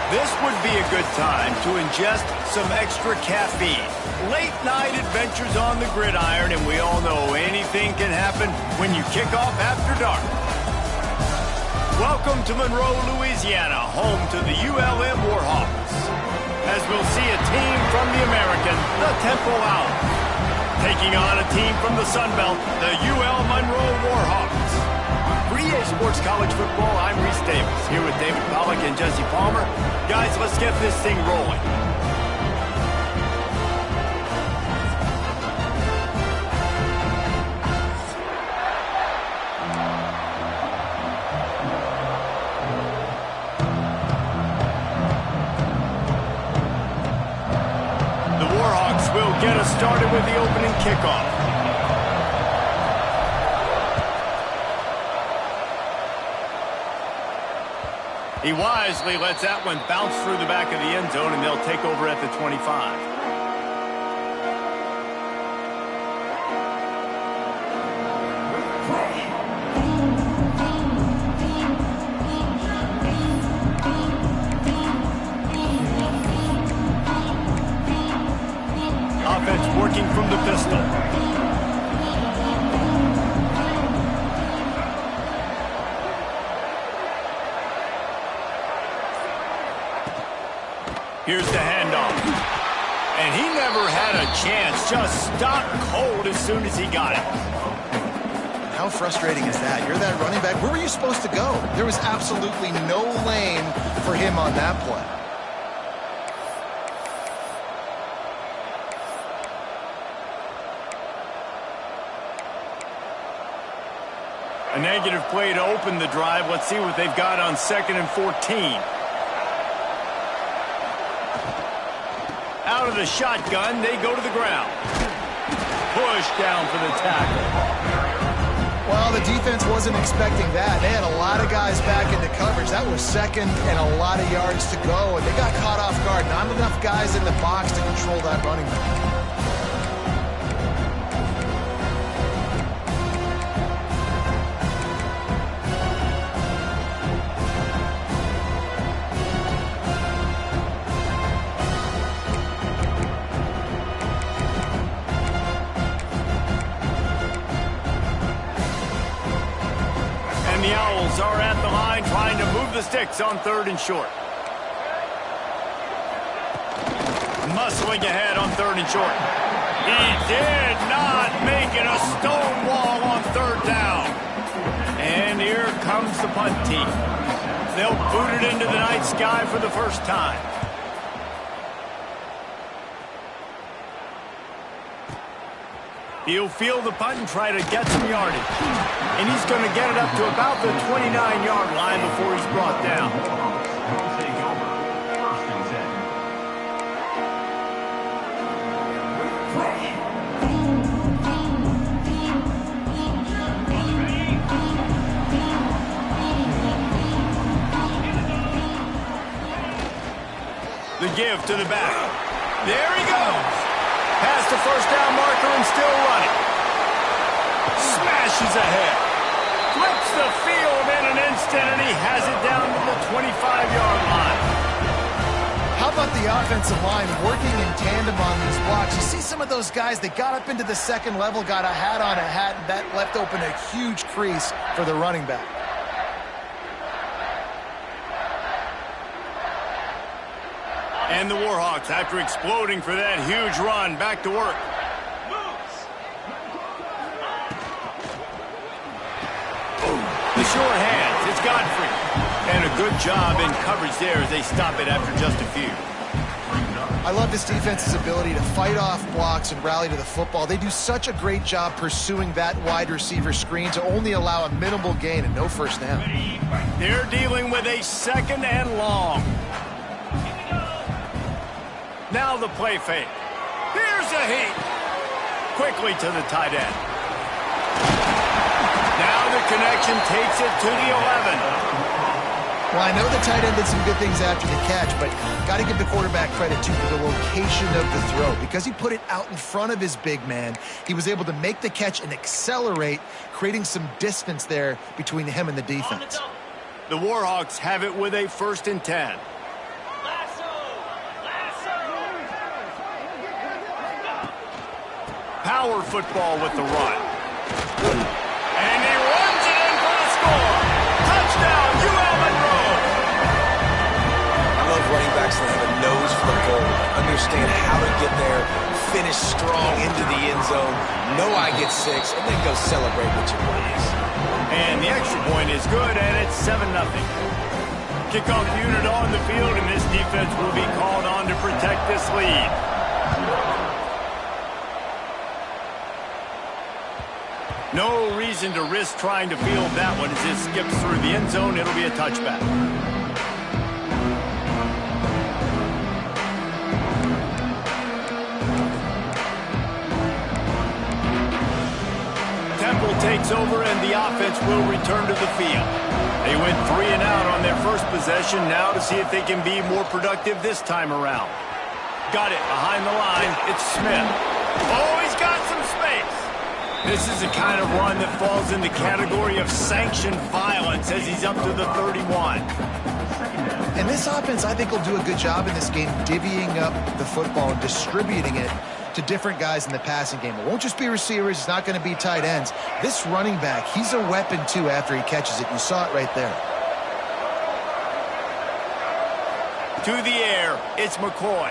This would be a good time to ingest some extra caffeine. Late night adventures on the gridiron, and we all know anything can happen when you kick off after dark. Welcome to Monroe, Louisiana, home to the ULM Warhawks. As we'll see a team from the American, the Temple Owls, taking on a team from the Sun Belt, the UL Monroe Warhawks. For EA Sports College Football, I'm Reese Davis, here with David Pollack and Jesse Palmer. Guys, let's get this thing rolling. The Warhawks will get us started with the opening kickoff. He wisely lets that one bounce through the back of the end zone, and they'll take over at the 25. Offense working from the pistol. Here's the handoff. And he never had a chance. Just stopped cold as soon as he got it. How frustrating is that? You're that running back. Where were you supposed to go? There was absolutely no lane for him on that play. A negative play to open the drive. Let's see what they've got on 2nd and 14. Out of the shotgun, they go to the ground. Push down for the tackle. Well, the defense wasn't expecting that. They had a lot of guys back into coverage. That was 2nd and a lot of yards to go, and they got caught off guard. Not enough guys in the box to control that running back. The Owls are at the line trying to move the sticks on 3rd and short. Muscling ahead on 3rd and short. He did not make it a stone wall on 3rd down. And here comes the punt team. They'll boot it into the night sky for the first time. He'll field the punt and try to get some yardage. And he's going to get it up to about the 29-yard line before he's brought down. The give to the back. There he goes. Past the first down marker and still running. Smashes ahead. Flips the field in an instant, and he has it down to the 25-yard line. How about the offensive line working in tandem on these blocks? You see some of those guys, they got up into the 2nd level, got a hat on a hat, and that left open a huge crease for the running back. And the Warhawks, after exploding for that huge run, back to work. The short hands, it's Godfrey. And a good job in coverage there as they stop it after just a few. I love this defense's ability to fight off blocks and rally to the football. They do such a great job pursuing that wide receiver screen to only allow a minimal gain and no first down. They're dealing with a 2nd and long. Now the play fake. Here's a heat. Quickly to the tight end. Now the connection takes it to the 11. Well, I know the tight end did some good things after the catch, but got to give the quarterback credit, too, for the location of the throw. Because he put it out in front of his big man, he was able to make the catch and accelerate, creating some distance there between him and the defense. The Warhawks have it with a 1st and 10. power football with the run. And he runs it in for the score. Touchdown, UL Monroe. I love running backs that have a nose for the goal, understand how to get there, finish strong into the end zone, know I get 6, and then go celebrate with your buddies. And the extra point is good, and it's 7-0. Kickoff unit on the field, and this defense will be called on to protect this lead. No reason to risk trying to field that one as it skips through the end zone. It'll be a touchback. Temple takes over, and the offense will return to the field. They went 3 and out on their first possession. Now to see if they can be more productive this time around. Got it behind the line. It's Smith. Oh, he's got some space. This is the kind of run that falls in the category of sanctioned violence as he's up to the 31. And this offense, I think, will do a good job in this game divvying up the football and distributing it to different guys in the passing game. It won't just be receivers. It's not going to be tight ends. This running back, he's a weapon, too, after he catches it. You saw it right there. To the air, it's McCoy.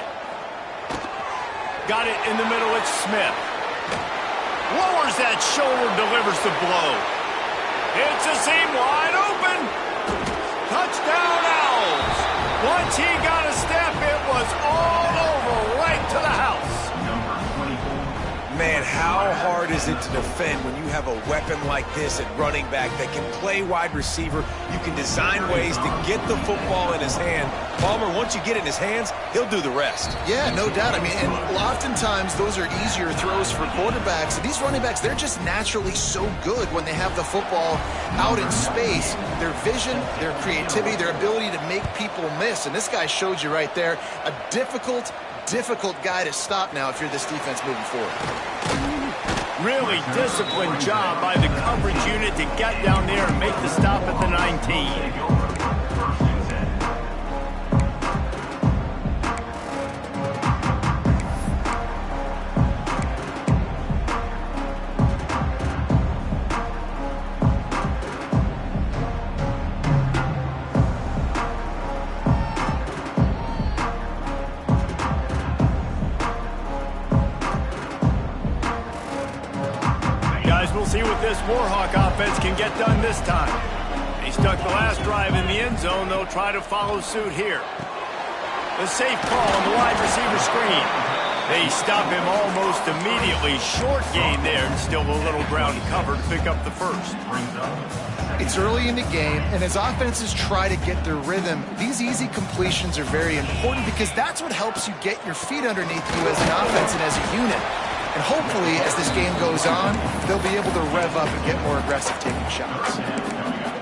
Got it in the middle, it's Smith. Lowers that shoulder, delivers the blow. It's a seam wide open. Touchdown, Owls. Once he got a step, it was all over, right to the house. Man, how hard is it to defend when you have a weapon like this at running back that can play wide receiver? You can design ways to get the football in his hand. Palmer, once you get it in his hands, he'll do the rest. Yeah, no doubt. I mean, and oftentimes those are easier throws for quarterbacks. These running backs, they're just naturally so good when they have the football out in space. Their vision, their creativity, their ability to make people miss. And this guy showed you right there, a difficult guy to stop now if you're this defense moving forward. Really disciplined job by the coverage unit to get down there and make the stop at the 19. We'll see what this Warhawk offense can get done this time. They stuck the last drive in the end zone. They'll try to follow suit here. The safe call on the wide receiver screen. They stop him almost immediately. Short gain there, and still a little ground cover to pick up the first. It's early in the game, and as offenses try to get their rhythm, these easy completions are very important because that's what helps you get your feet underneath you as an offense and as a unit. And hopefully, as this game goes on, they'll be able to rev up and get more aggressive taking shots.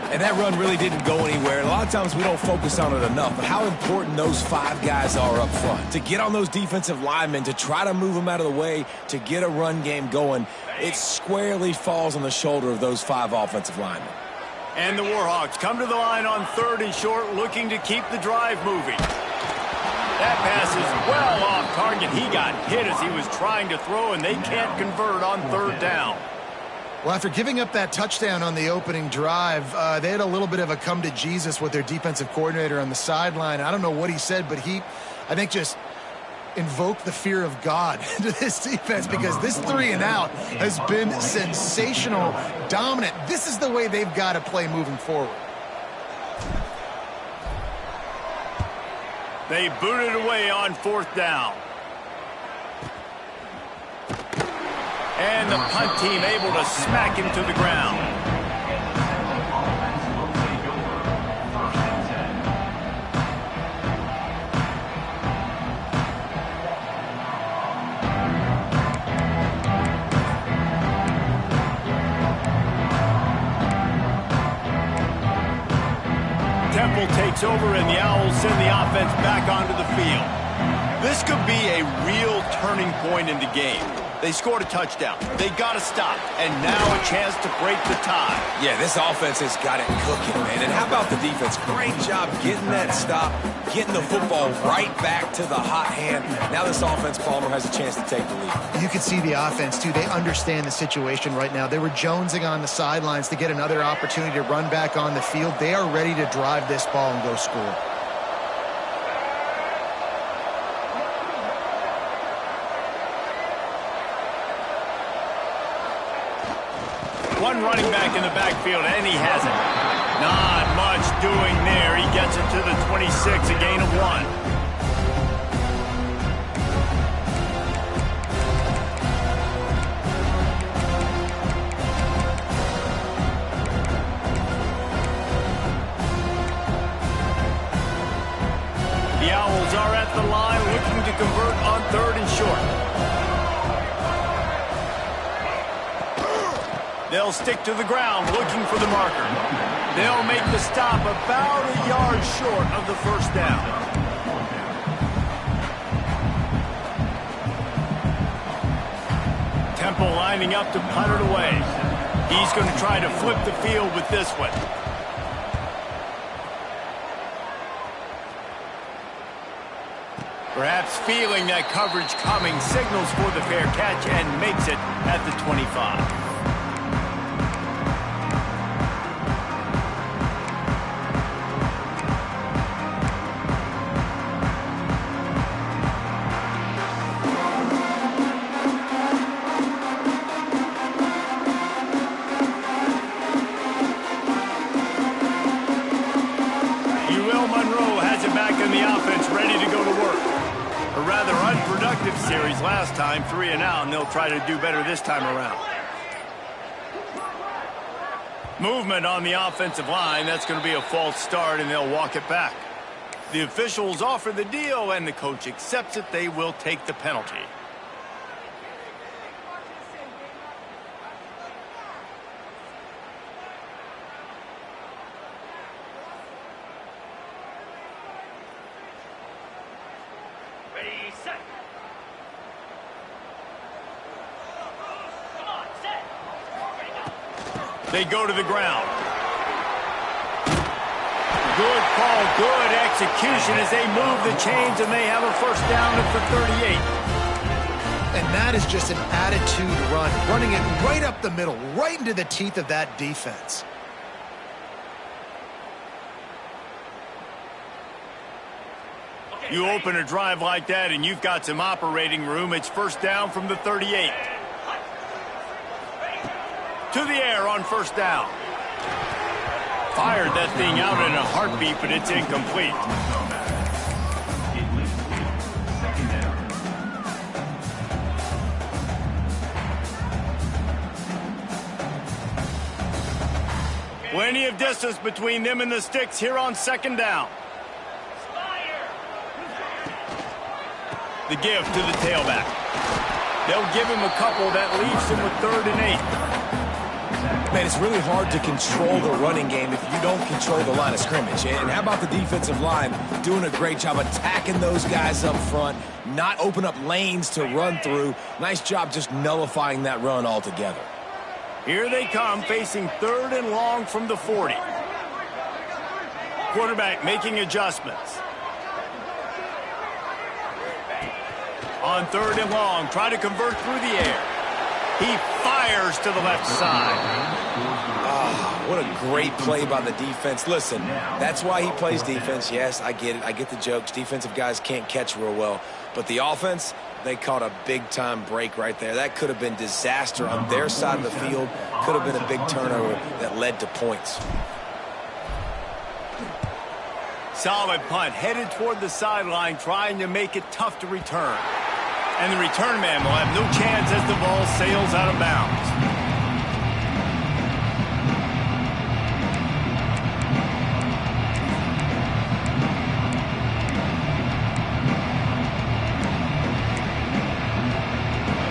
And that run really didn't go anywhere. A lot of times we don't focus on it enough, but how important those 5 guys are up front. To get on those defensive linemen, to try to move them out of the way, to get a run game going, it squarely falls on the shoulder of those 5 offensive linemen. And the Warhawks come to the line on 3rd and short, looking to keep the drive moving. That pass is well off target. He got hit as he was trying to throw, and they can't convert on 3rd down. Well, after giving up that touchdown on the opening drive, they had a little bit of a come to Jesus with their defensive coordinator on the sideline. I don't know what he said, but he, I think, just invoked the fear of God to this defense because this 3 and out has been sensational, dominant. This is the way they've got to play moving forward. They booted away on 4th down. And the punt team able to smack him to the ground. Temple takes over, and the Owls send the offense back onto the field. This could be a real turning point in the game. They scored a touchdown. They got a stop. And now a chance to break the tie. Yeah, this offense has got it cooking, man. And how about the defense? Great job getting that stop, getting the football right back to the hot hand. Now this offense, Palmer, has a chance to take the lead. You can see the offense, too. They understand the situation right now. They were jonesing on the sidelines to get another opportunity to run back on the field. They are ready to drive this ball and go score. One running back in the backfield, and he has it. Not much doing there. He gets it to the 26, a gain of 1. The Owls are at the line looking to convert on 3rd and short. They'll stick to the ground looking for the marker. They'll make the stop about a yard short of the first down. Temple lining up to punt it away. He's going to try to flip the field with this one. Perhaps feeling that coverage coming, signals for the fair catch and makes it at the 25. Series last time, 3 and out, and they'll try to do better this time around. Movement on the offensive line. That's going to be a false start, and they'll walk it back. The officials offer the deal, and the coach accepts it. They will take the penalty. They go to the ground. Good call, good execution as they move the chains, and they have a first down at the 38. And that is just an attitude run, running it right up the middle, right into the teeth of that defense. You open a drive like that, and you've got some operating room. It's first down from the 38. To the air on first down. Fired that thing out in a heartbeat, but it's incomplete. Plenty of distance between them and the sticks here on second down. The give to the tailback. They'll give him a couple. That leaves him with 3rd and 8. Man, it's really hard to control the running game if you don't control the line of scrimmage. And how about the defensive line doing a great job attacking those guys up front, not open up lanes to run through. Nice job just nullifying that run altogether. Here they come, facing 3rd and long from the 40. Quarterback making adjustments. On 3rd and long, try to convert through the air. He fires to the left side. What a great play by the defense. Listen, that's why he plays defense. Yes, I get it. I get the jokes. Defensive guys can't catch real well. But the offense, they caught a big-time break right there. That could have been disaster on their side of the field. Could have been a big turnover that led to points. Solid punt, headed toward the sideline, trying to make it tough to return. And the return man will have no chance as the ball sails out of bounds.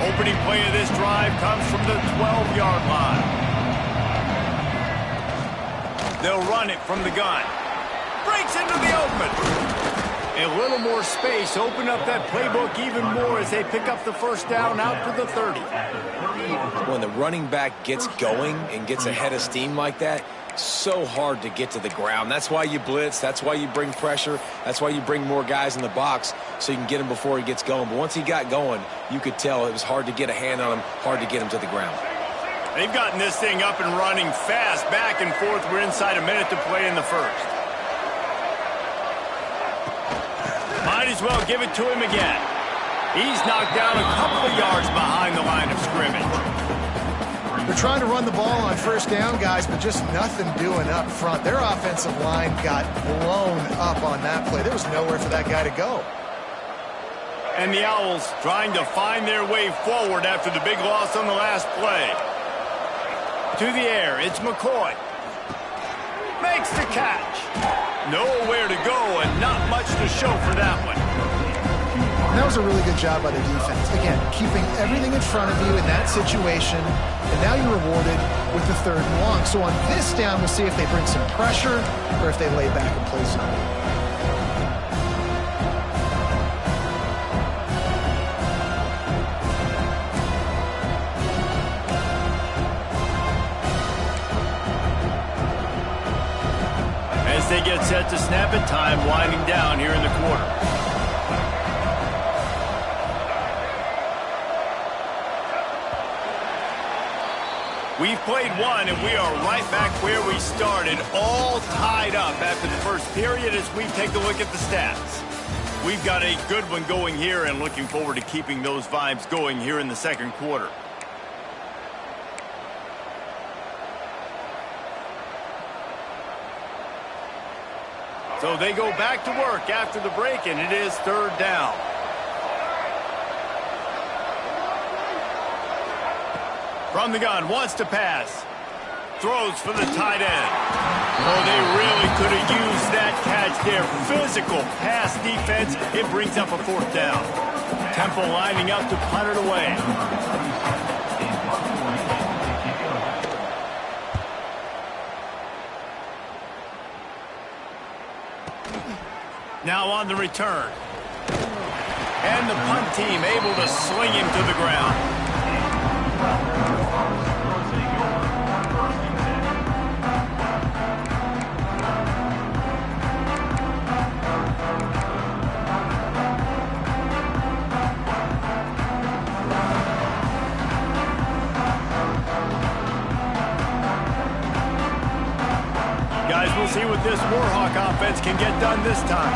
Opening play of this drive comes from the 12-yard line. They'll run it from the gun. Breaks into the open. A little more space, open up that playbook even more as they pick up the first down out to the 30. When the running back gets going and gets ahead of steam like that, so hard to get to the ground. That's why you blitz. That's why you bring pressure. That's why you bring more guys in the box so you can get him before he gets going. But once he got going, you could tell it was hard to get a hand on him, hard to get him to the ground. They've gotten this thing up and running fast, back and forth. We're inside a minute to play in the first. Might as well give it to him again. He's knocked down a couple of yards behind the line of scrimmage. They're trying to run the ball on first down, guys, but just nothing doing up front. Their offensive line got blown up on that play. There was nowhere for that guy to go. And the Owls trying to find their way forward after the big loss on the last play. To the air, it's McCoy. Makes the catch. Nowhere to go and not much to show for that one. And that was a really good job by the defense. Again, keeping everything in front of you in that situation, and now you're rewarded with the 3rd and long. So on this down, we'll see if they bring some pressure or if they lay back and play some. As they get set to snap it, time winding down here in the quarter. We've played one, and we are right back where we started, all tied up after the first period as we take a look at the stats. We've got a good one going here and looking forward to keeping those vibes going here in the second quarter. So they go back to work after the break, and it is 3rd down. From the gun, wants to pass. Throws for the tight end. Oh, they really could have used that catch there. Physical pass defense. It brings up a 4th down. Temple lining up to punt it away. Now on the return. And the punt team able to sling him to the ground. Guys, we'll see what this Warhawk offense can get done this time.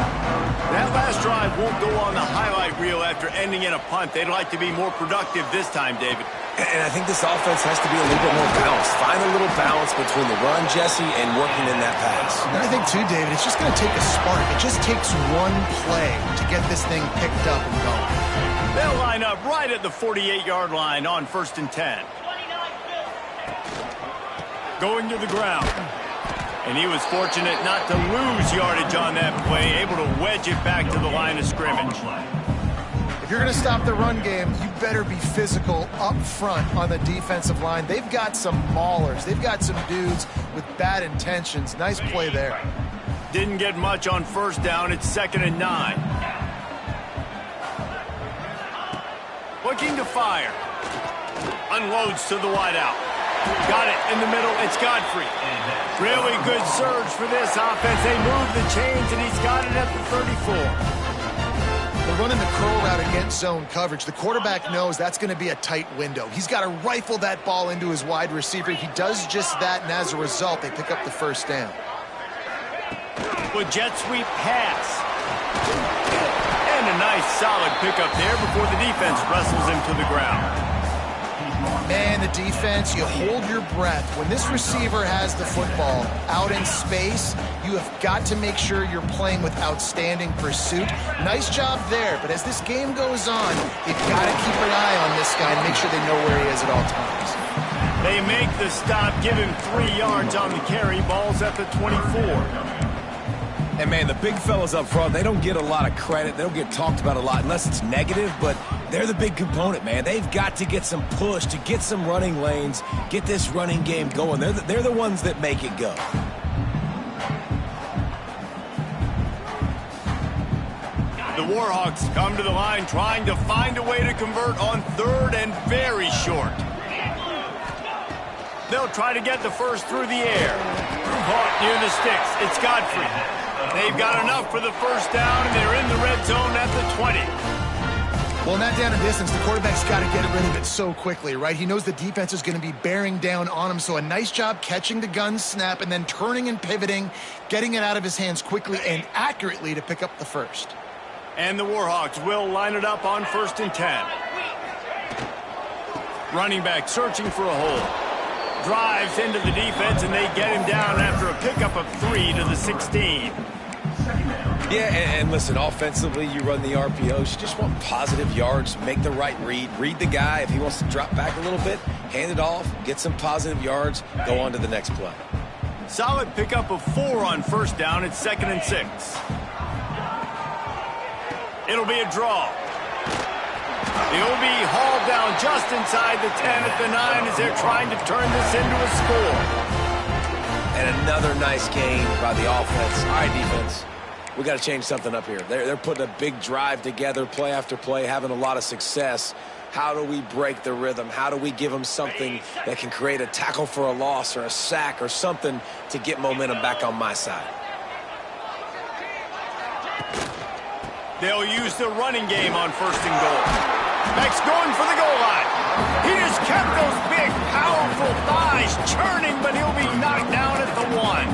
That last drive won't go on the highlight reel after ending in a punt. They'd like to be more productive this time, David. And I think this offense has to be a little bit more balanced. Find a little balance between the run, Jesse, and working in that pass. And I think, too, David, it's just going to take a spark. It just takes one play to get this thing picked up and going. They'll line up right at the 48-yard line on 1st and 10. Going to the ground. And he was fortunate not to lose yardage on that play, able to wedge it back to the line of scrimmage. If you're going to stop the run game, you better be physical up front on the defensive line. They've got some maulers. They've got some dudes with bad intentions. Nice play there. Didn't get much on 1st down. It's 2nd and 9. Looking to fire. Unloads to the wideout. Got it in the middle. It's Godfrey. Really good surge for this offense. They move the chains, and he's got it at the 34. They're running the curl route against zone coverage. The quarterback knows that's going to be a tight window. He's got to rifle that ball into his wide receiver. He does just that, and as a result, they pick up the 1st down. With jet sweep pass. And a nice solid pickup there before the defense wrestles him to the ground. Man, the defense, you hold your breath. When this receiver has the football out in space, you have got to make sure you're playing with outstanding pursuit. Nice job there, but as this game goes on, you've got to keep an eye on this guy and make sure they know where he is at all times. They make the stop, give him 3 yards on the carry. Ball's at the 24. And, man, the big fellas up front, they don't get a lot of credit. They don't get talked about a lot unless it's negative, but they're the big component, man. They've got to get some push, to get some running lanes, get this running game going. They're the ones that make it go. The Warhawks come to the line trying to find a way to convert on third and very short. They'll try to get the first through the air. Caught near the sticks. It's Godfrey. They've got enough for the first down, and they're in the red zone at the 20. Well, in that down and distance, the quarterback's got to get rid of it so quickly, right? He knows the defense is going to be bearing down on him, so a nice job catching the gun snap and then turning and pivoting, getting it out of his hands quickly and accurately to pick up the first. And the Warhawks will line it up on 1st and 10. Running back searching for a hole. Drives into the defense, and they get him down after a pickup of 3 to the 16. Yeah, and listen, offensively, you run the RPOs. You just want positive yards, make the right read. Read the guy. If he wants to drop back a little bit, hand it off, get some positive yards, go on to the next play. Solid pickup of 4 on 1st down. It's 2nd and 6. It'll be a draw. He'll be hauled down just inside the 10 at the 9 as they're trying to turn this into a score. And another nice game by the offense. All right, defense. We got to change something up here. They're putting a big drive together, play after play, having a lot of success. How do we break the rhythm? How do we give them something that can create a tackle for a loss or a sack or something to get momentum back on my side? They'll use the running game on 1st and goal. Max going for the goal line. He just kept those big, powerful thighs churning, but he'll be knocked down at the 1.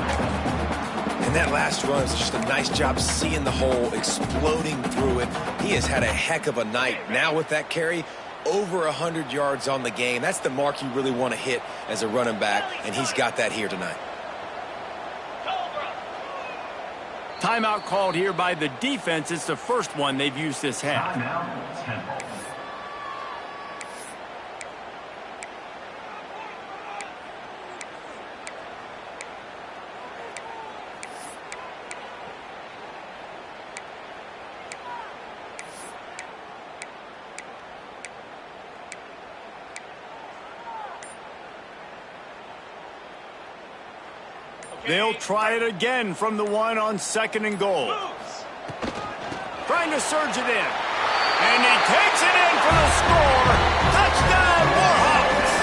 And that last run is just a nice job seeing the hole, exploding through it. He has had a heck of a night. Now with that carry, over 100 yards on the game. That's the mark you really want to hit as a running back, and he's got that here tonight. Timeout called here by the defense. It's the first one they've used this half. They'll try it again from the 1 on 2nd and goal. Trying to surge it in. And he takes it in for the score. Touchdown, Warhawks!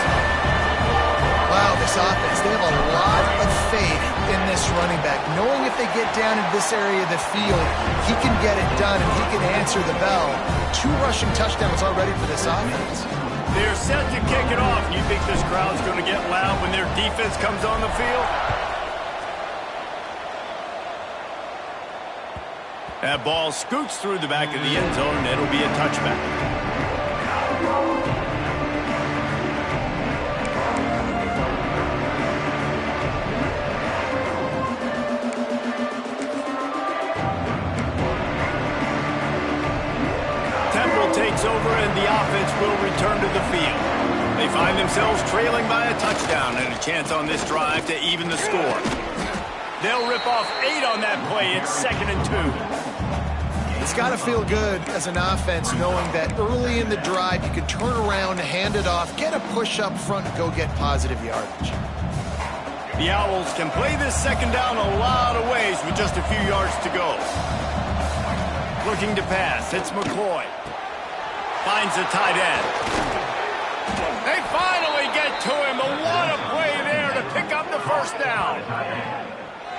Wow, this offense, they have a lot of faith in this running back. Knowing if they get down into this area of the field, he can get it done and he can answer the bell. 2 rushing touchdowns already for this offense. They're set to kick it off. You think this crowd's going to get loud when their defense comes on the field? That ball scoots through the back of the end zone, and it'll be a touchback. Temple takes over, and the offense will return to the field. They find themselves trailing by a touchdown and a chance on this drive to even the score. They'll rip off 8 on that play. It's 2nd and 2. It's got to feel good as an offense knowing that early in the drive you can turn around, hand it off, get a push up front, and go get positive yardage. The Owls can play this 2nd down a lot of ways with just a few yards to go. Looking to pass. It's McCoy. Finds the tight end. They finally get to him, but what a play there to pick up the first down.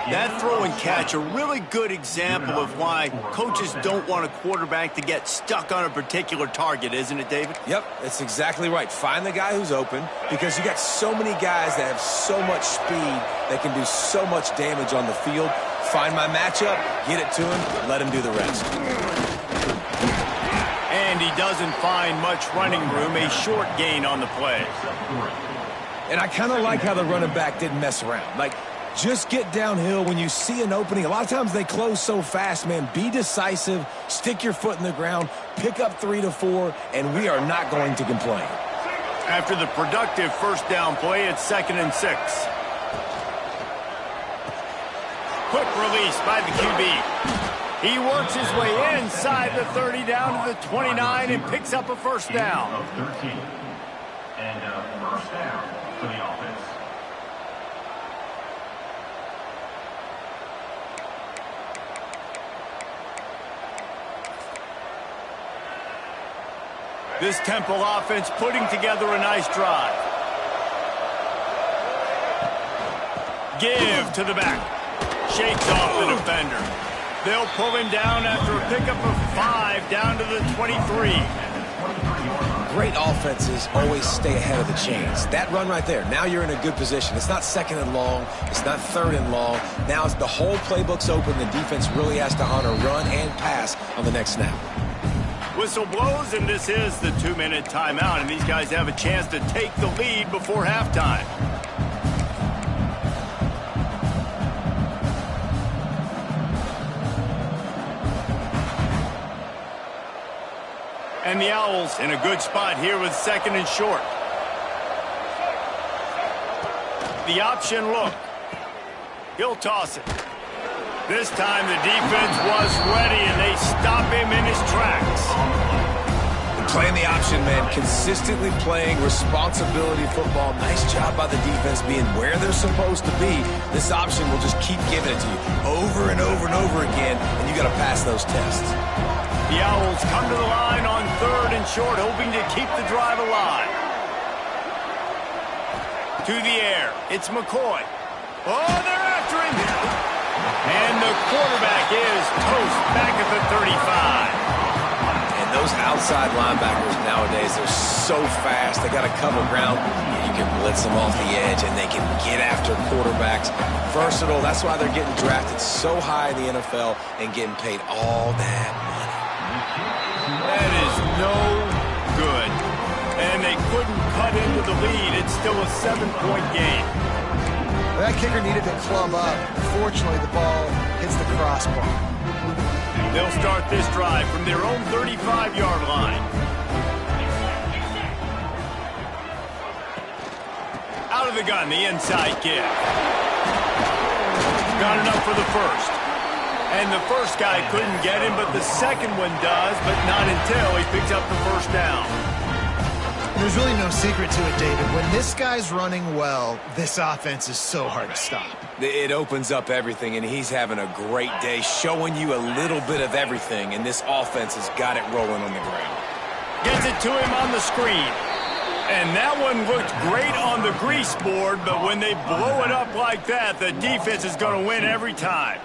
That throw and catch, a really good example of why coaches don't want a quarterback to get stuck on a particular target, isn't it, David? Yep, that's exactly right. Find the guy who's open, because you got so many guys that have so much speed that can do so much damage on the field. Find my matchup, get it to him, let him do the rest. And he doesn't find much running room, a short gain on the play. And I kind of like how the running back didn't mess around. Like, just get downhill when you see an opening. A lot of times they close so fast, man. Be decisive, stick your foot in the ground, pick up 3 to 4, and we are not going to complain. After the productive first down play, it's 2nd and 6. Quick release by the QB. He works his way inside the 30 down to the 29 and picks up a first down. 13. And first down for the offense. This Temple offense putting together a nice drive. Give to the back. Shakes off the defender. They'll pull him down after a pickup of 5 down to the 23. Great offenses always stay ahead of the chains. That run right there, now you're in a good position. It's not second and long. It's not third and long. Now the whole playbook's open. The defense really has to honor run and pass on the next snap. Whistle blows, and this is the 2-minute timeout, and these guys have a chance to take the lead before halftime. And the Owls in a good spot here with second and short. The option look. He'll toss it. This time the defense was ready, and they stop him in his tracks. Playing the option, man. Consistently playing responsibility football. Nice job by the defense being where they're supposed to be. This option will just keep giving it to you over and over and over again, and you got to pass those tests. The Owls come to the line on third and short, hoping to keep the drive alive. To the air, it's McCoy. Oh, they're after him. And the quarterback is toast back at the 35. And those outside linebackers nowadays, they're so fast. They got to cover ground. You can blitz them off the edge, and they can get after quarterbacks. Versatile. That's why they're getting drafted so high in the NFL and getting paid all that money. That is no good. And they couldn't cut into the lead. It's still a 7-point game. That kicker needed to club up. Fortunately, the ball hits the crossbar. They'll start this drive from their own 35-yard line. Out of the gun, the inside give. Got enough for the first. And the first guy couldn't get him, but the second one does, but not until he picks up the first down. There's really no secret to it, David. When this guy's running well, this offense is so hard to stop. It opens up everything, and he's having a great day, showing you a little bit of everything, and this offense has got it rolling on the ground. Gets it to him on the screen. And that one looked great on the grease board, but when they blow it up like that, the defense is going to win every time.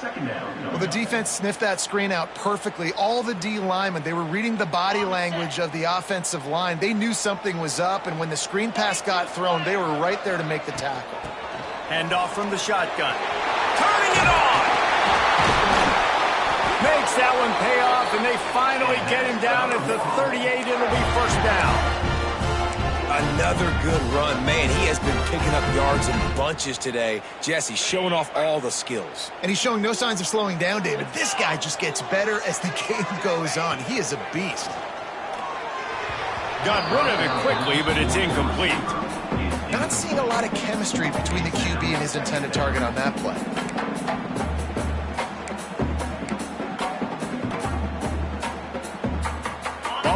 Well, the defense sniffed that screen out perfectly. All the D linemen, they were reading the body language of the offensive line. They knew something was up, and when the screen pass got thrown, they were right there to make the tackle. Hand off from the shotgun. Turning it on! Makes that one pay off, and they finally get him down at the 38. It'll be first down. Another good run. Man, he has been picking up yards in bunches today. Jesse showing off all the skills. And he's showing no signs of slowing down, David. This guy just gets better as the game goes on. He is a beast. Got rid of it quickly, but it's incomplete. Not seeing a lot of chemistry between the QB and his intended target on that play.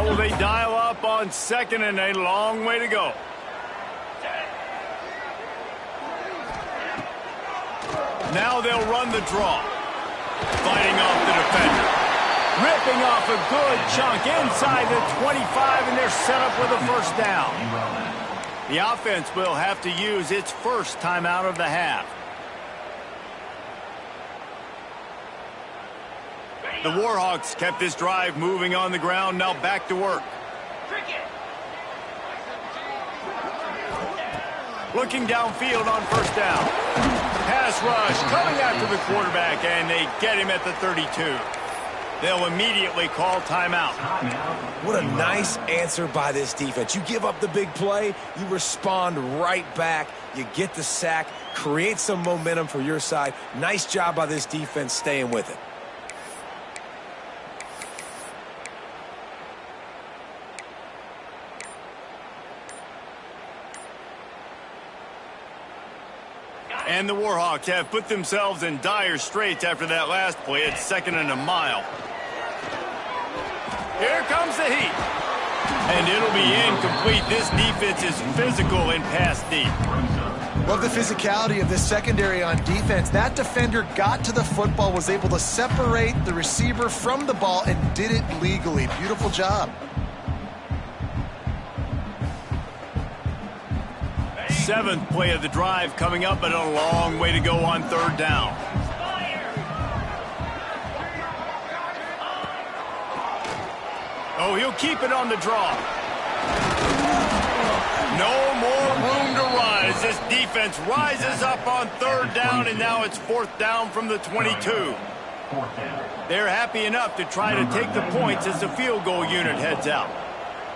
Will they dial up on second, and a long way to go. Now they'll run the draw. Fighting off the defender. Ripping off a good chunk inside the 25, and they're set up with a first down. The offense will have to use its first timeout of the half. The Warhawks kept this drive moving on the ground, now back to work. Looking downfield on first down. Pass rush coming after the quarterback, and they get him at the 32. They'll immediately call timeout. What a nice answer by this defense. You give up the big play, you respond right back, you get the sack, create some momentum for your side. Nice job by this defense staying with it. And the Warhawks have put themselves in dire straits after that last play. It's second and a mile. Here comes the heat. And it'll be incomplete. This defense is physical and pass deep. Love the physicality of this secondary on defense. That defender got to the football, was able to separate the receiver from the ball, and did it legally. Beautiful job. 7th play of the drive coming up, but a long way to go on 3rd down. Oh, he'll keep it on the draw. No more room to rise. This defense rises up on 3rd down, and now it's 4th down from the 22. They're happy enough to try to take the points as the field goal unit heads out.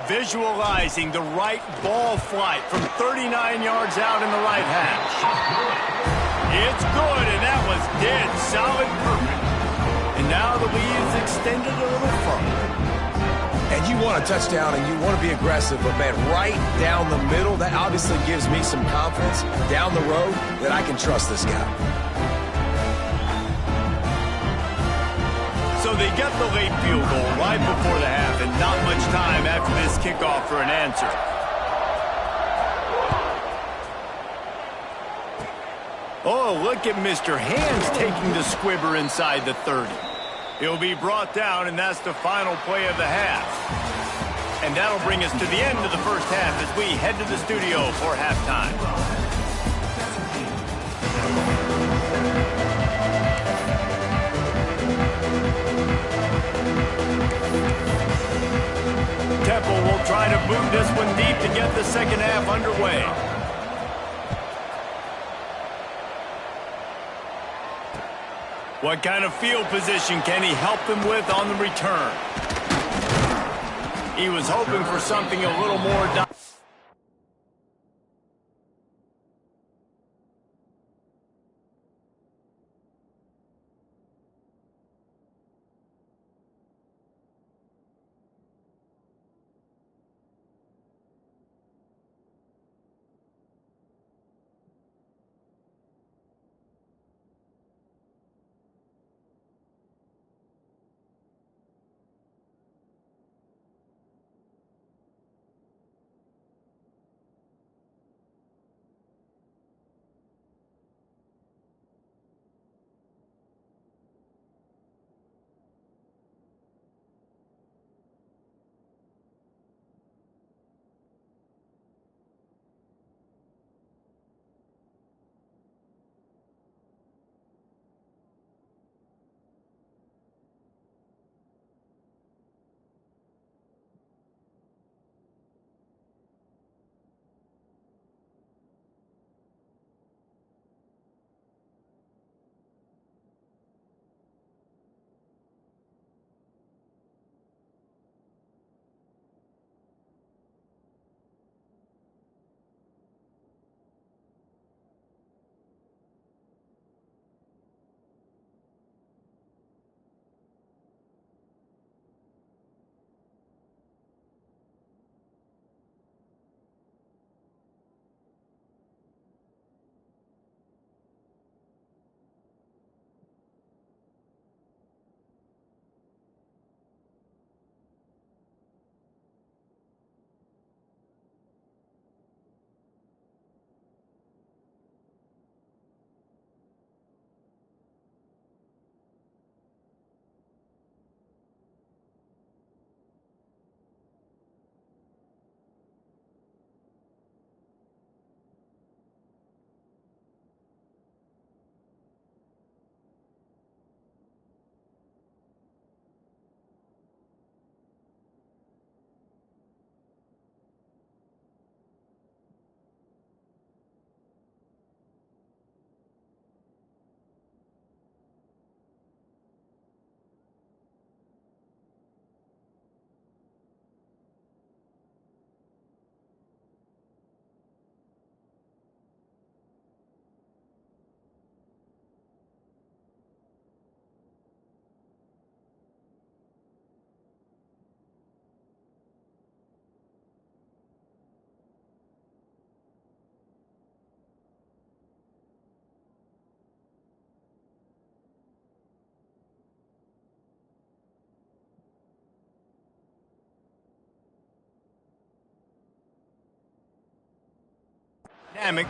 Visualizing the right ball flight from 39 yards out in the right hash. It's good, and that was dead solid perfect. And now the lead is extended a little further. And you want a touchdown and you want to be aggressive, but man, right down the middle, that obviously gives me some confidence down the road that I can trust this guy. So they get the late field goal right before the half, and not much time after this kickoff for an answer. Oh, look at Mr. Hands taking the squibber inside the 30. He'll be brought down, and that's the final play of the half. And that'll bring us to the end of the first half as we head to the studio for halftime. Temple will try to boot this one deep to get the second half underway. What kind of field position can he help them with on the return? He was hoping for something a little more.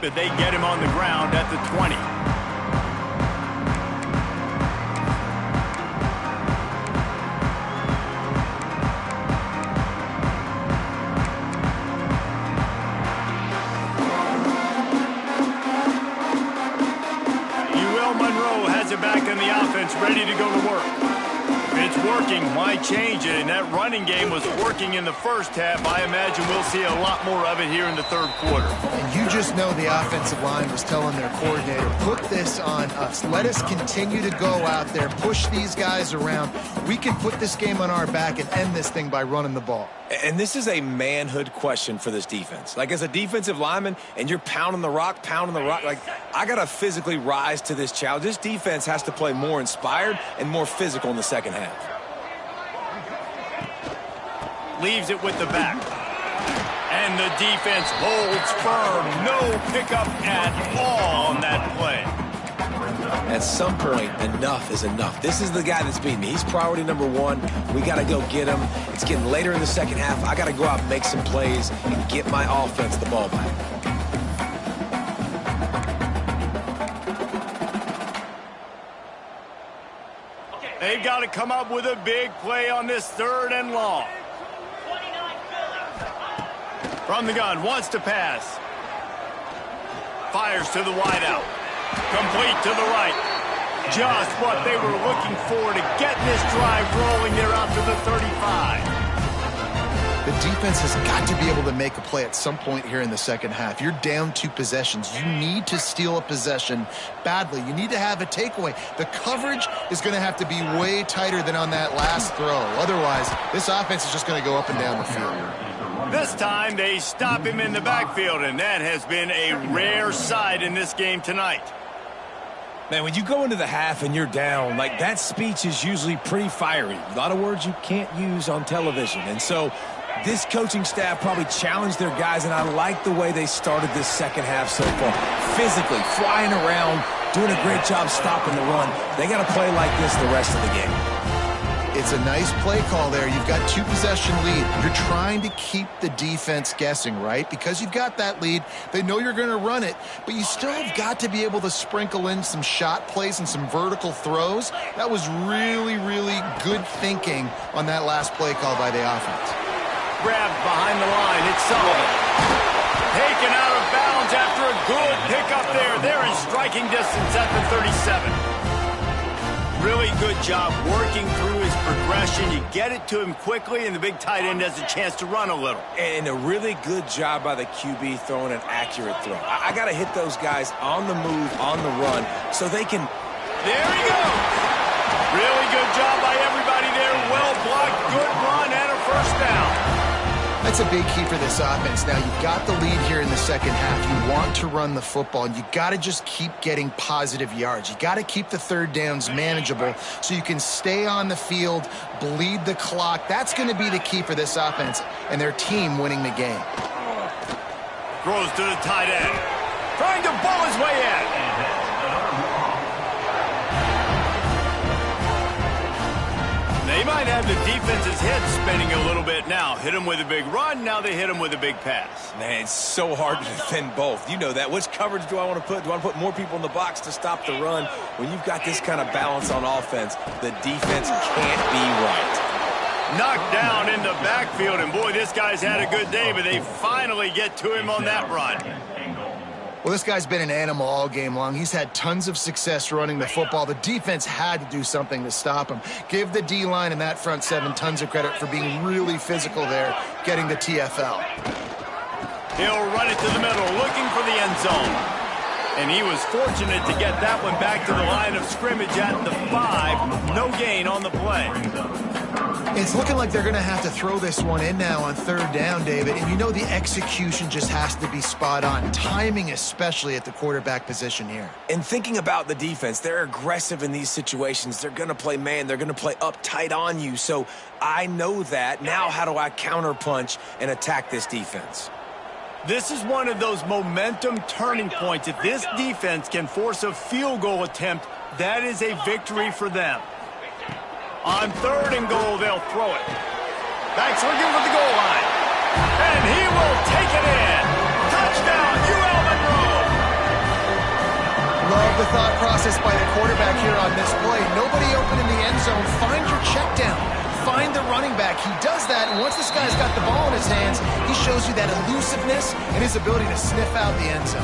But they get him on the ground at the 20. has it back in the offense, ready to go to work. If it's working, why change it? And that running game was working in the first half. I imagine we'll see a lot more of it here in the third quarter. And you just know the offensive line was telling their coordinator, put this on us. Let us continue to go out there, push these guys around. We can put this game on our back and end this thing by running the ball. And this is a manhood question for this defense. Like, as a defensive lineman, and you're pounding the rock, like, I got to physically rise to this challenge. This defense has to play more inspired and more physical in the second half. Leaves it with the back. And the defense holds firm. No pickup at all on that play. At some point, enough is enough. This is the guy that's beating me. He's priority number one. We got to go get him. It's getting later in the second half. I got to go out and make some plays and get my offense the ball back. They've got to come up with a big play on this 3rd and long. From the gun, wants to pass. Fires to the wideout. Complete to the right. Just what they were looking for to get this drive rolling there out to the 35. The defense has got to be able to make a play at some point here in the second half. You're down 2 possessions. You need to steal a possession badly. You need to have a takeaway. The coverage is going to have to be way tighter than on that last throw. Otherwise, this offense is just going to go up and down the field. This time they stop him in the backfield, and that has been a rare sight in this game tonight. Man, when you go into the half and you're down, like, that speech is usually pretty fiery. A lot of words you can't use on television. And so this coaching staff probably challenged their guys, and I like the way they started this second half so far. Physically, flying around, doing a great job stopping the run. They got to play like this the rest of the game. It's a nice play call there. You've got 2-possession lead. You're trying to keep the defense guessing, right? Because you've got that lead. They know you're going to run it, but you still have got to be able to sprinkle in some shot plays and some vertical throws. That was really, really good thinking on that last play call by the offense. Grabbed behind the line. It's Sullivan. Taken out of bounds after a good pickup there. They're in striking distance at the 37. Really good job working through his progression. You get it to him quickly, and the big tight end has a chance to run a little. And a really good job by the QB throwing an accurate throw. I got to hit those guys on the move, on the run, so they can... There he goes. Really good job by everybody there. Well blocked, good run, and a first down. That's a big key for this offense. Now, you've got the lead here in the second half. You want to run the football, and you got to just keep getting positive yards. You got to keep the third downs manageable so you can stay on the field, bleed the clock. That's going to be the key for this offense and their team winning the game. Throws to the tight end. Trying to ball his way in. They might have the defense's head spinning a little bit now. Hit him with a big run, now they hit him with a big pass. Man, it's so hard to defend both. You know that. Which coverage do I want to put? Do I want to put more people in the box to stop the run? When you've got this kind of balance on offense, the defense can't be right. Knocked down in the backfield, and boy, this guy's had a good day, but they finally get to him on that run. Well, this guy's been an animal all game long. He's had tons of success running the football. The defense had to do something to stop him. Give the D-line and that front seven tons of credit for being really physical there, getting the TFL. He'll run it to the middle, looking for the end zone. And he was fortunate to get that one back to the line of scrimmage at the 5. No gain on the play. It's looking like they're going to have to throw this one in now on third down, David. And you know the execution just has to be spot on. Timing especially at the quarterback position here. And thinking about the defense, they're aggressive in these situations. They're going to play man. They're going to play up tight on you. So I know that. Now how do I counterpunch and attack this defense? This is one of those momentum turning points. If this defense can force a field goal attempt, that is a victory for them. On third and goal, they'll throw it. Back's looking for the goal line. And he will take it in. Touchdown, UL Monroe. Love the thought process by the quarterback here on this play. Nobody open in the end zone. Find your check down. Find the running back. He does that, and once this guy's got the ball in his hands, he shows you that elusiveness and his ability to sniff out the end zone.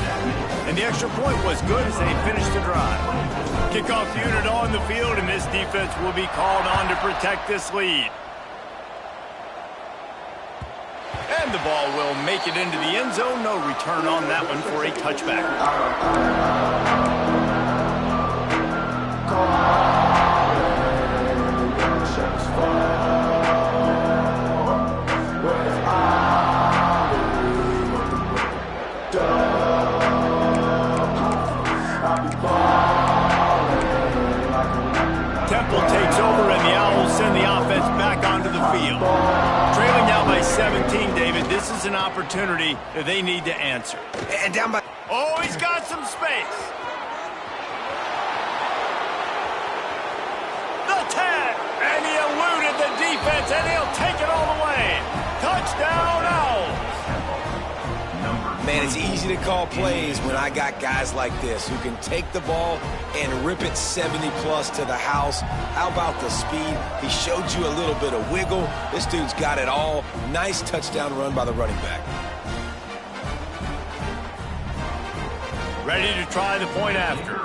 And the extra point was good as they finished the drive. Kickoff unit on the field, and this defense will be called on to protect this lead. And the ball will make it into the end zone. No return on that one for a touchback. Temple takes over, and the Owls send the offense back onto the field. Trailing now by 17, David. This is an opportunity that they need to answer. And down by... Oh, he's got some space. The 10. And he eluded the defense, and he'll take it all the way. Touchdown, Owls. Man, it's easy to call plays when I got guys like this who can take the ball and rip it 70-plus to the house. How about the speed? He showed you a little bit of wiggle. This dude's got it all. Nice touchdown run by the running back. Ready to try the point after.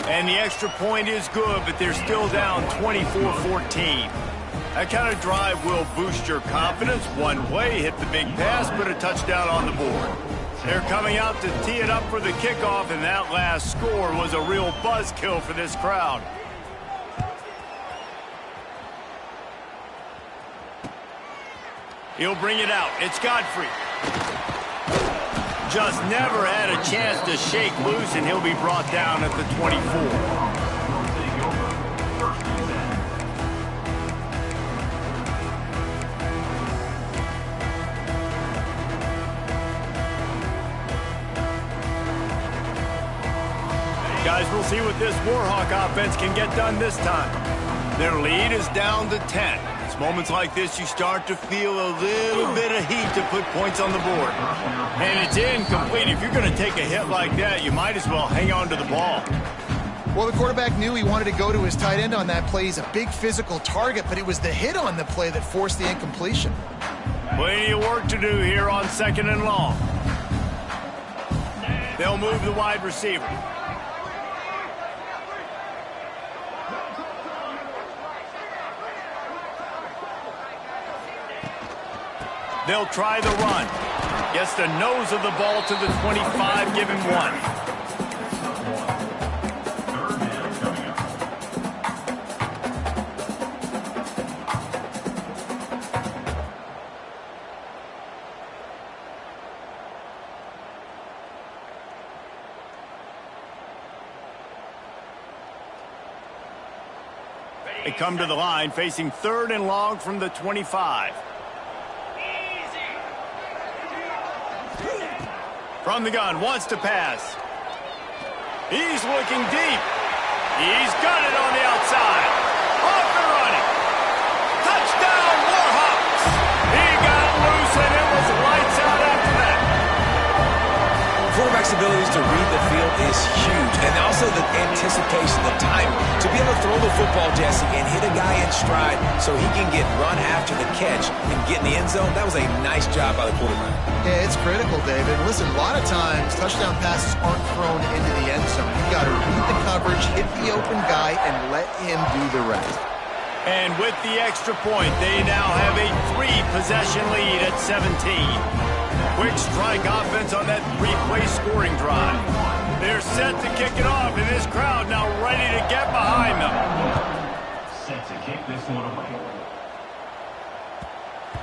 And the extra point is good, but they're still down 24-14. That kind of drive will boost your confidence. One way, hit the big pass, put a touchdown on the board. They're coming out to tee it up for the kickoff, and that last score was a real buzzkill for this crowd. He'll bring it out. It's Godfrey. Just never had a chance to shake loose, and he'll be brought down at the 24. Guys, we'll see what this Warhawk offense can get done this time. Their lead is down to 10. It's moments like this you start to feel a little bit of heat to put points on the board. And it's incomplete. If you're going to take a hit like that, you might as well hang on to the ball. Well, the quarterback knew he wanted to go to his tight end on that play. He's a big physical target, but it was the hit on the play that forced the incompletion. Plenty of work to do here on 2nd and long. They'll move the wide receiver. They'll try the run. Gets the nose of the ball to the 25, give him 1. They come to the line facing 3rd and long from the 25. From the gun, wants to pass. He's looking deep. He's got it on the outside. Off and running. Touchdown, Warhawks. He got loose, and it was lights out after that. Quarterback's abilities to read the field is huge, and also the anticipation, the timing. To be able to throw the football, Jesse, and hit a guy in stride so he can get run after the catch and get in the end zone, that was a nice job by the quarterback. Yeah, it's critical, David. Listen, a lot of times, touchdown passes aren't thrown into the end zone. You've got to read the coverage, hit the open guy, and let him do the rest. And with the extra point, they now have a 3-possession lead at 17. Quick strike offense on that 3-play scoring drive. They're set to kick it off, and this crowd now ready to get behind them. Set to kick this one away.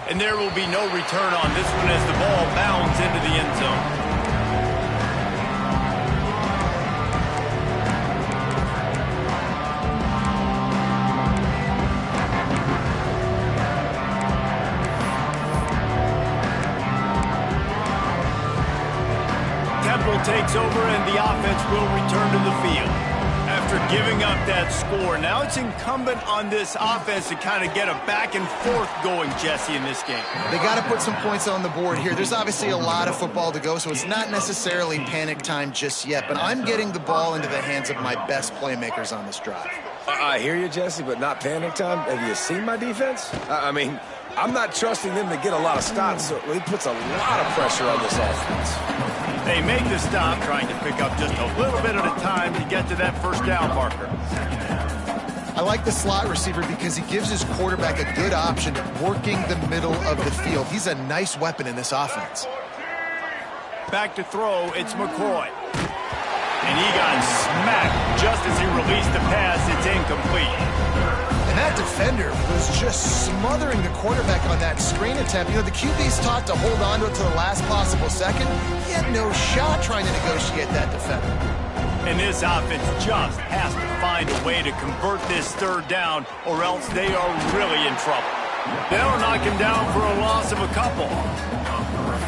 And there will be no return on this one as the ball bounds into the end zone. Temple takes over and the offense will return to the field. After giving up that score, now it's incumbent on this offense to kind of get a back and forth going, Jesse, in this game. They got to put some points on the board here. There's obviously a lot of football to go, so it's not necessarily panic time just yet, but I'm getting the ball into the hands of my best playmakers on this drive. I hear you, Jesse, but not panic time. Have you seen my defense? I mean, I'm not trusting them to get a lot of stops, so it puts a lot of pressure on this offense. They make the stop, trying to pick up just a little bit at a time to get to that first down marker. I like the slot receiver because he gives his quarterback a good option of working the middle of the field. He's a nice weapon in this offense. Back to throw, it's McCoy. And he got smacked just as he released the pass. It's incomplete. And that defender was just smothering the quarterback on that screen attempt. You know, the QB's taught to hold on to it to the last possible second. He had no shot trying to negotiate that defender. And this offense just has to find a way to convert this third down, or else they are really in trouble. They'll knock him down for a loss of a couple.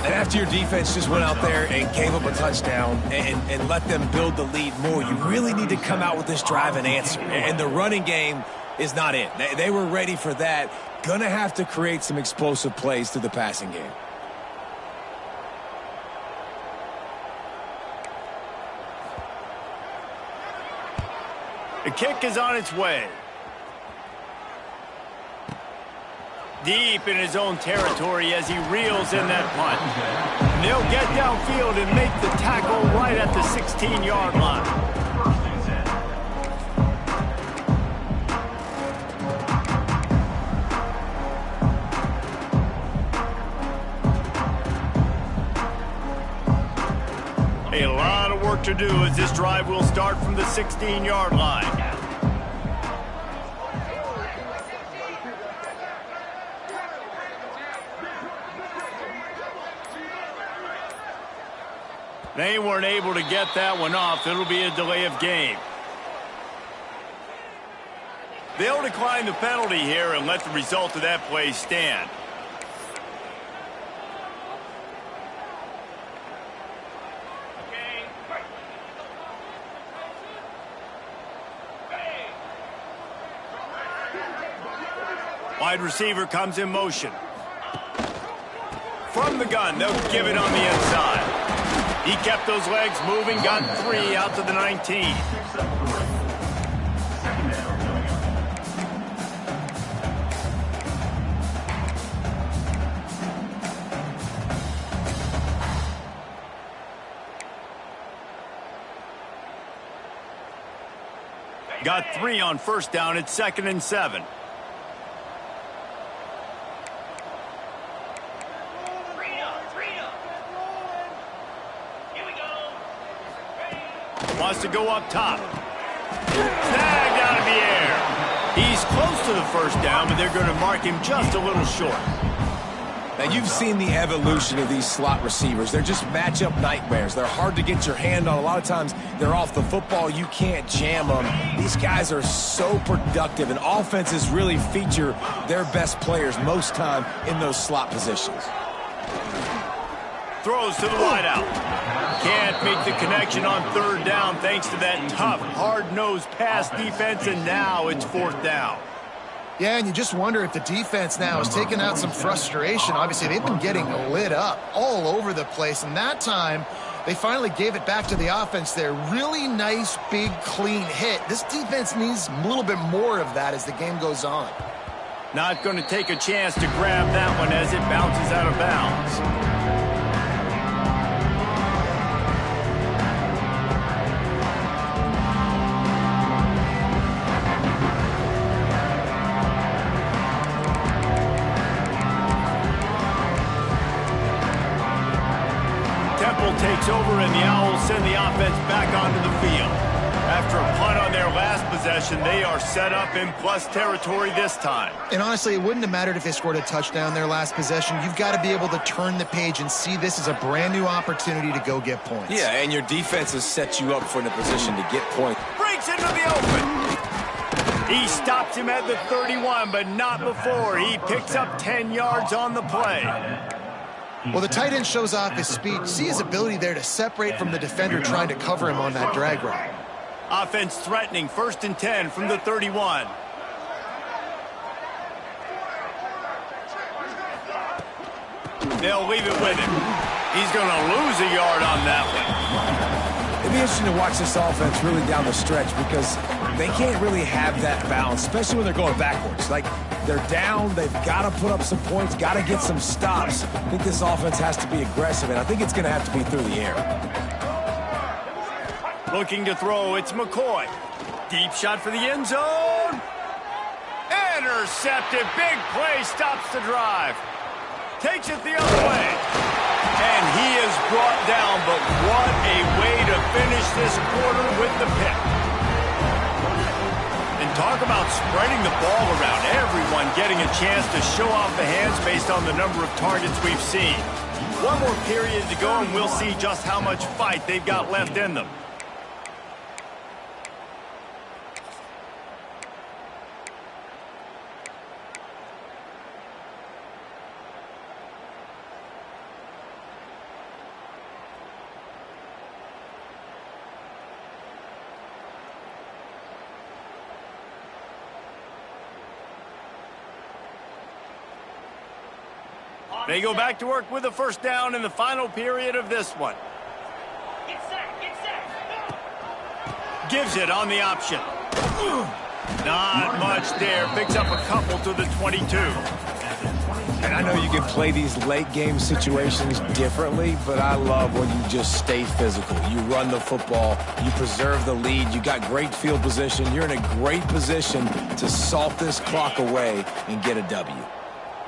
And after your defense just went out there and gave up a touchdown and let them build the lead more, you really need to come out with this drive and answer. And the running game is not it. They were ready for that. Gonna have to create some explosive plays through the passing game. The kick is on its way. Deep in his own territory as he reels in that punt. And they'll get downfield and make the tackle right at the 16-yard line. A lot of work to do as this drive will start from the 16-yard line. They weren't able to get that one off. It'll be a delay of game. They'll decline the penalty here and let the result of that play stand. Wide receiver comes in motion. From the gun, they'll give it on the inside. He kept those legs moving, got 3 out to the 19. Got 3 on first down. It's 2nd and 7. Wants to go up top. Snagged out of the air. He's close to the first down, but they're going to mark him just a little short. Now, you've seen the evolution of these slot receivers. They're just matchup nightmares. They're hard to get your hand on. A lot of times, they're off the football. You can't jam them. These guys are so productive, and offenses really feature their best players most time in those slot positions. Throws to the wideout. Can't make the connection on third down thanks to that tough, hard-nosed pass defense, and now it's 4th down. Yeah, and you just wonder if the defense now is taking out some frustration. Obviously, they've been getting lit up all over the place, and that time they finally gave it back to the offense there. Really nice, big, clean hit. This defense needs a little bit more of that as the game goes on. Not going to take a chance to grab that one as it bounces out of bounds. Takes over, and the Owls send the offense back onto the field. After a punt on their last possession, they are set up in plus territory this time. And honestly, it wouldn't have mattered if they scored a touchdown their last possession. You've got to be able to turn the page and see this as a brand new opportunity to go get points. Yeah, and your defense has set you up for the position to get points. Breaks into the open. He stops him at the 31, but not before. He picks up 10 yards on the play. Well, the tight end shows off his speed. See his ability there to separate from the defender trying to cover him on that drag route. Offense threatening, 1st and 10 from the 31. They'll leave it with him. He's going to lose a yard on that one. be interesting to watch this offense really down the stretch because they can't really have that balance, especially when they're going backwards. Like, they're down, they've got to put up some points, got to get some stops. I think this offense has to be aggressive, and I think it's going to have to be through the air. Looking to throw, it's McCoy. Deep shot for the end zone. Intercepted. Big play stops the drive. Takes it the other way. And he is brought down, but what a way to finish this quarter with the pick. And talk about spreading the ball around. Everyone getting a chance to show off the hands based on the number of targets we've seen. One more period to go, and we'll see just how much fight they've got left in them. They go back to work with a first down in the final period of this one. Get set, get set. Gives it on the option. Not much there. Picks up a couple to the 22. And I know you can play these late game situations differently, but I love when you just stay physical. You run the football, you preserve the lead, you got great field position. You're in a great position to salt this clock away and get a W.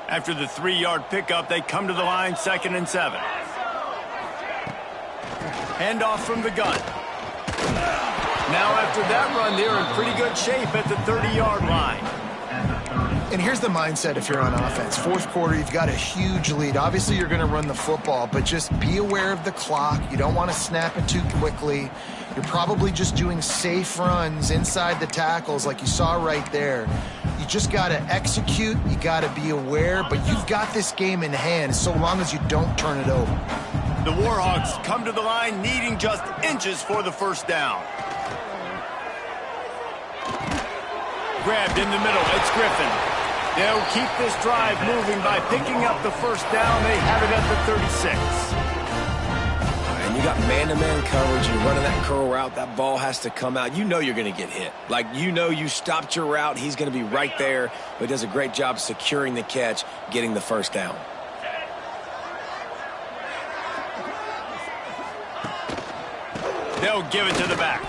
After the 3-yard pickup, they come to the line, 2nd and 7. Handoff from the gun. Now after that run, they're in pretty good shape at the 30-yard line. And here's the mindset if you're on offense. Fourth quarter, you've got a huge lead. Obviously, you're going to run the football, but just be aware of the clock. You don't want to snap it too quickly. You're probably just doing safe runs inside the tackles like you saw right there. You just got to execute. You got to be aware, but you've got this game in hand so long as you don't turn it over. The Warhawks come to the line needing just inches for the first down. Grabbed in the middle. It's Griffin. They'll keep this drive moving by picking up the first down. They have it at the 36. And you got man-to-man coverage. You're running that curl route. That ball has to come out. You know you're going to get hit. Like, you know you stopped your route. He's going to be right there. But he does a great job securing the catch, getting the first down. They'll give it to the back.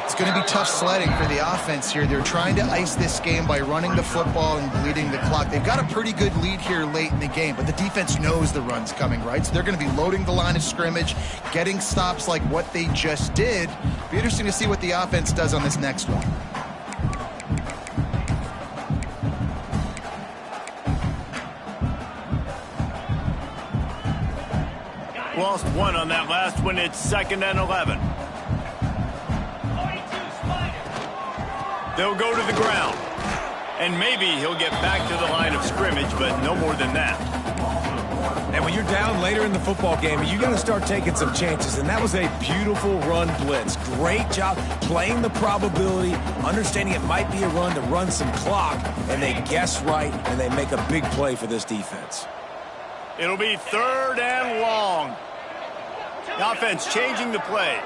It's going to be tough sledding for the offense here. They're trying to ice this game by running the football and bleeding the clock. They've got a pretty good lead here late in the game, but the defense knows the run's coming, right? So they're going to be loading the line of scrimmage, getting stops like what they just did. Be interesting to see what the offense does on this next one. Lost one on that last one. It's 2nd and 11. They'll go to the ground. And maybe he'll get back to the line of scrimmage, but no more than that. And when you're down later in the football game, you got to start taking some chances. And that was a beautiful run blitz. Great job playing the probability, understanding it might be a run to run some clock. And they guess right, and they make a big play for this defense. It'll be 3rd and long. The offense changing the play.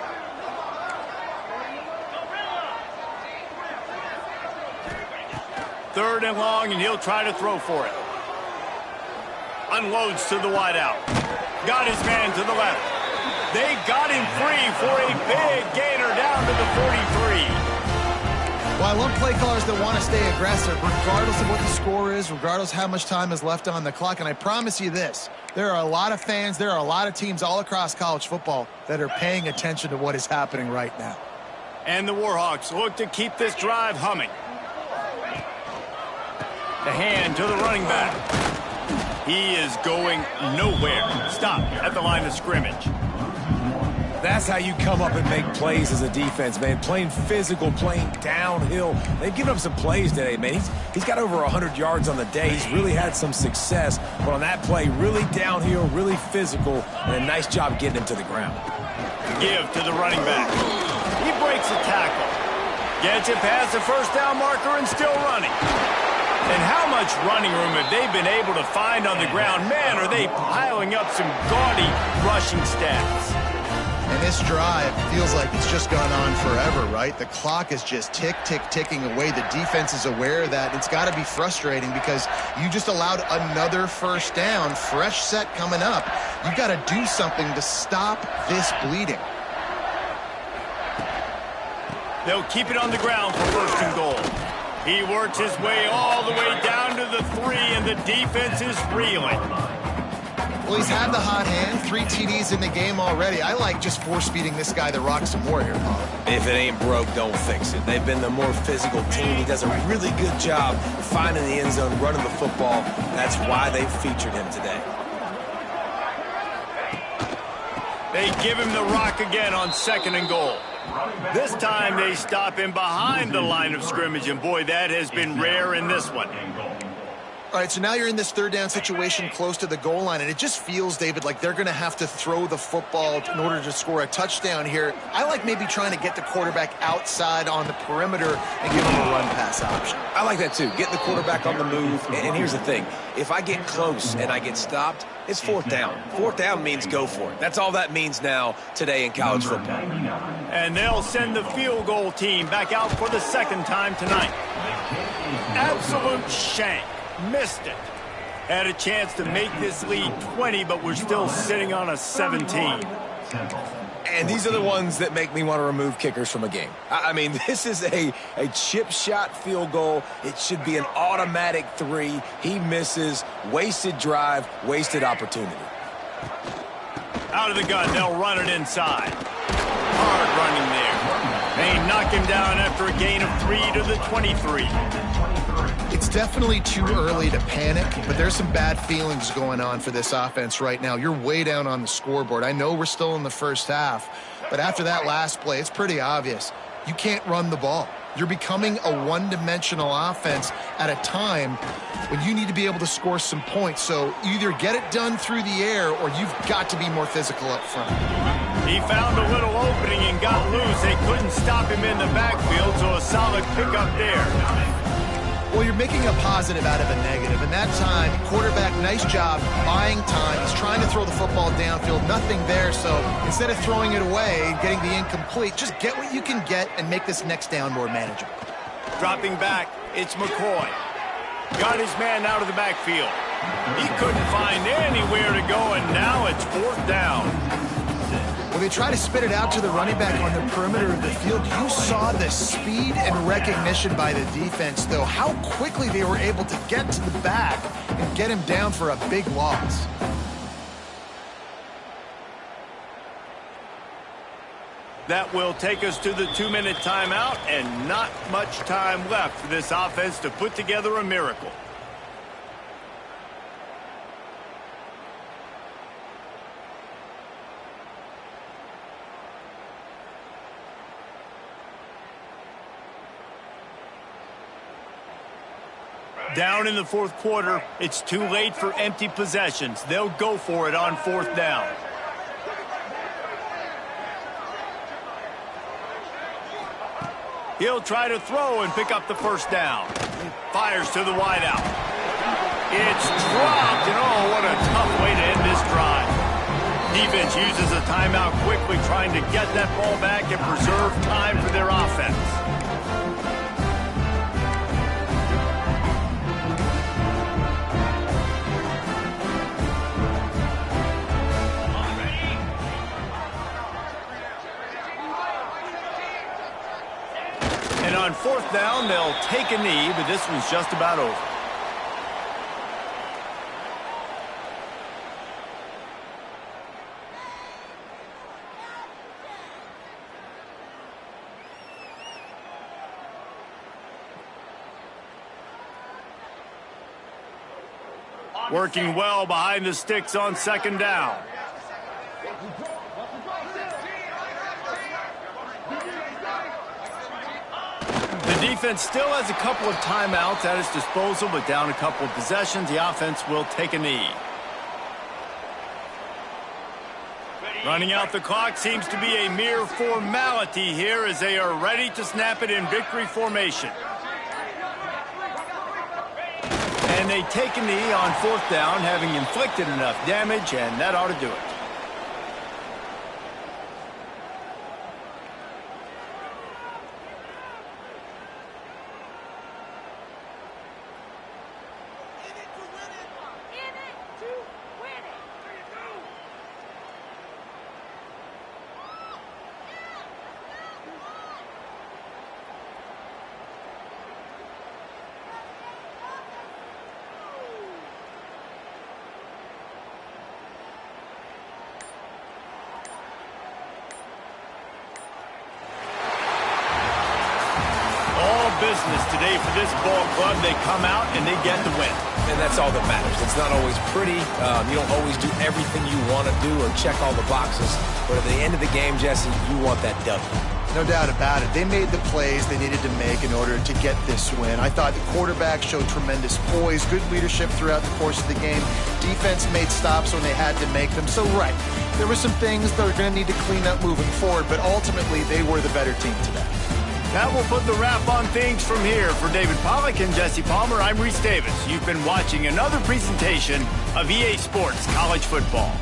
Third and long, and he'll try to throw for it. Unloads to the wideout. Got his man to the left. They got him free for a big gainer down to the 43. Well, I love play callers that want to stay aggressive, regardless of what the score is, regardless how much time is left on the clock. And I promise you this, there are a lot of fans, there are a lot of teams all across college football that are paying attention to what is happening right now. And the Warhawks look to keep this drive humming. The hand to the running back. He is going nowhere. Stop at the line of scrimmage. That's how you come up and make plays as a defense, man. Playing physical, playing downhill. They've given up some plays today, man. He's got over 100 yards on the day. He's really had some success. But on that play, really downhill, really physical, and a nice job getting him to the ground. Give to the running back. He breaks a tackle. Gets it past the first down marker and still running. And how much running room have they been able to find on the ground? Man, are they piling up some gaudy rushing stats. And this drive feels like it's just gone on forever, right? The clock is just ticking away. The defense is aware of that. It's got to be frustrating because you just allowed another first down, fresh set coming up. You've got to do something to stop this bleeding. They'll keep it on the ground for first and goal. He works his way all the way down to the 3, and the defense is reeling. Well, he's had the hot hand, 3 TDs in the game already. I like just force-feeding this guy the rock some more here, Paul. If it ain't broke, don't fix it. They've been the more physical team. He does a really good job finding the end zone, running the football. That's why they featured him today. They give him the rock again on second and goal. This time they stop him behind the line of scrimmage, and boy, that has been rare in this one. All right, so now you're in this third down situation close to the goal line, and it just feels, David, like they're going to have to throw the football in order to score a touchdown here. I like maybe trying to get the quarterback outside on the perimeter and give him a run-pass option. I like that, too. Get the quarterback on the move. And here's the thing. If I get close and I get stopped, it's fourth down. Fourth down means go for it. That's all that means now today in college football. And they'll send the field goal team back out for the second time tonight. Absolute shank. Missed it. Had a chance to make this lead 20, but we're still sitting on a 17. And these are the ones that make me want to remove kickers from a game. I mean, this is a chip shot field goal. It should be an automatic 3. He misses. Wasted drive, wasted opportunity. Out of the gun, they'll run it inside. Hard running there. They knock him down after a gain of 3 to the 23. It's definitely too early to panic, but there's some bad feelings going on for this offense right now. You're way down on the scoreboard. I know we're still in the first half, but after that last play, it's pretty obvious. You can't run the ball. You're becoming a one-dimensional offense at a time when you need to be able to score some points. So either get it done through the air or you've got to be more physical up front. He found a little opening and got loose. They couldn't stop him in the backfield, so a solid pickup there. Well, you're making a positive out of a negative. And that time, quarterback, nice job buying time. He's trying to throw the football downfield. Nothing there. So instead of throwing it away and getting the incomplete, just get what you can get and make this next down more manageable. Dropping back, it's McCoy. Got his man out of the backfield. He couldn't find anywhere to go, and now it's fourth down. When they try to spit it out to the running back on the perimeter of the field, you saw the speed and recognition by the defense, though, how quickly they were able to get to the back and get him down for a big loss. That will take us to the 2-minute timeout, and not much time left for this offense to put together a miracle. Down in the fourth quarter, it's too late for empty possessions. They'll go for it on fourth down. He'll try to throw and pick up the first down. Fires to the wideout. It's dropped, and oh, what a tough way to end this drive. Defense uses a timeout quickly, trying to get that ball back and preserve time for their offense. And on fourth down, they'll take a knee, but this one's just about over. Working well behind the sticks on second down. The defense still has a couple of timeouts at its disposal, but down a couple of possessions, the offense will take a knee. Running out the clock seems to be a mere formality here as they are ready to snap it in victory formation. And they take a knee on fourth down, having inflicted enough damage, and that ought to do it. business today for this ball club. They come out and they get the win. And that's all that matters. It's not always pretty. You don't always do everything you want to do or check all the boxes. But at the end of the game, Jesse, you want that W. No doubt about it. They made the plays they needed to make in order to get this win. I thought the quarterback showed tremendous poise, good leadership throughout the course of the game. Defense made stops when they had to make them. So, right, there were some things they're going to need to clean up moving forward, but ultimately they were the better team today. That will put the wrap on things from here. For David Pollack and Jesse Palmer, I'm Reese Davis. You've been watching another presentation of EA Sports College Football.